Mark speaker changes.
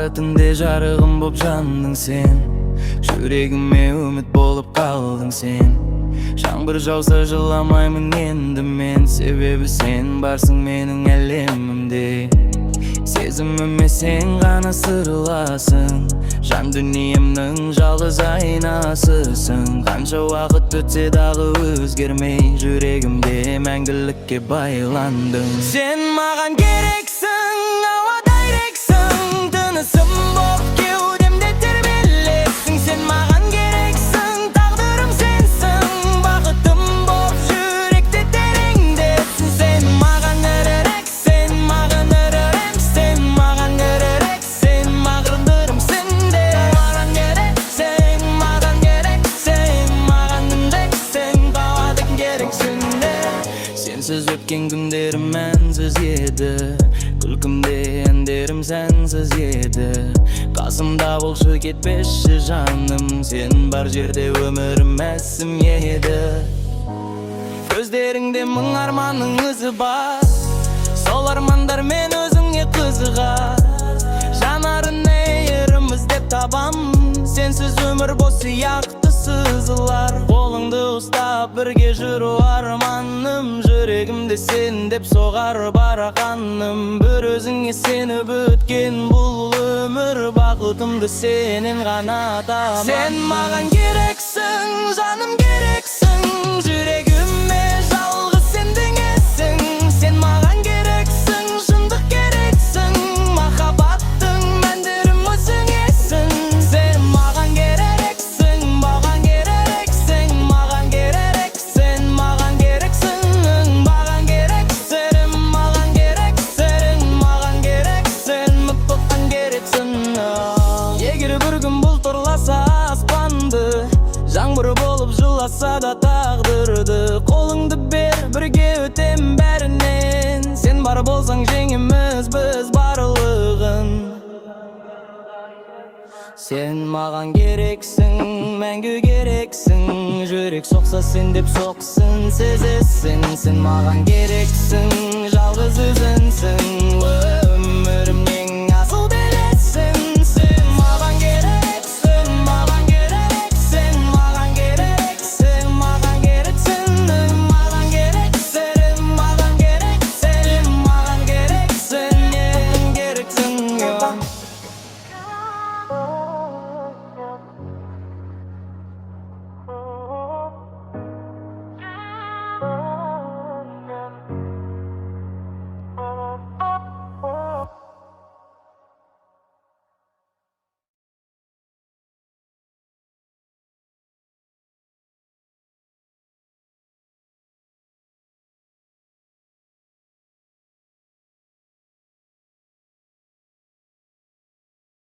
Speaker 1: Kara tünde jarığım bop jandың sen. Yüregime ümit bolup kaldың sen. Жаңбыр жауса жыламаймын енді мен, себебі сен барсың менің әлемімде. Сезіміме сен ғана сырласың, жан дүниемнің жалғыз айнасысың. Қанша уақыт өтсе дағы өзгермей, жүрегімде мәңгілікке байландың. Сен маған керексің, ауадайрексің, тынысым боп кеудемде тербелесің. Сен маған керексің, тағдырым сенсің, бақытым боп жүректе тереңдесің. Сен маған ірірек, сен маған ірірек, сен маған ірірек, сен мағрындырым сенде. Маған керек, сен маған керек, сен маған үндек, сен қауадың керексің де. Сенсіз өткен күндерім мәнсіз еді, күлкімде әндерім сәнсіз еді. Қасымда болшы кетпеші жаным, сен бар жерде өмірім мәсім еді. Көздеріңде мың арманның ізі бар, сол армандар мен өзіңе қызығар. Жанарын эйірім іздеп табам, сенсіз өмір бос сияқты сызылар. Қолыңды ұстап бірге жүру арманым, жүрегімде сен деп соғар барақаным. Бір өзіңе сеніп өткен бұл өмір, бақытымды сенен ғана табам. Сен маған керексің, жаным керексің, жүрегіме жалғыз сендің есің. Сен маған керексің, шындық керексің, махаббаттың мәндерім өзіңесің. Сен маған керексің, маған керексің, маған керексің, маған керексің, маған керексің, маған керексің, маған керексің, мұтлақан керексің. Егер бір күн бұлт ұрласа аспанды, жаңбыр болып жыласа да тағдырды, қолыңды бер, бірге өтем бәрінен. Сен бар болсаң жеңіміз біз барлығын. Сен маған керексің, мәңгі керексің, жүрек соқса сен деп соқсын сезесің. Сен маған керексің, жалғыз өзіңсің.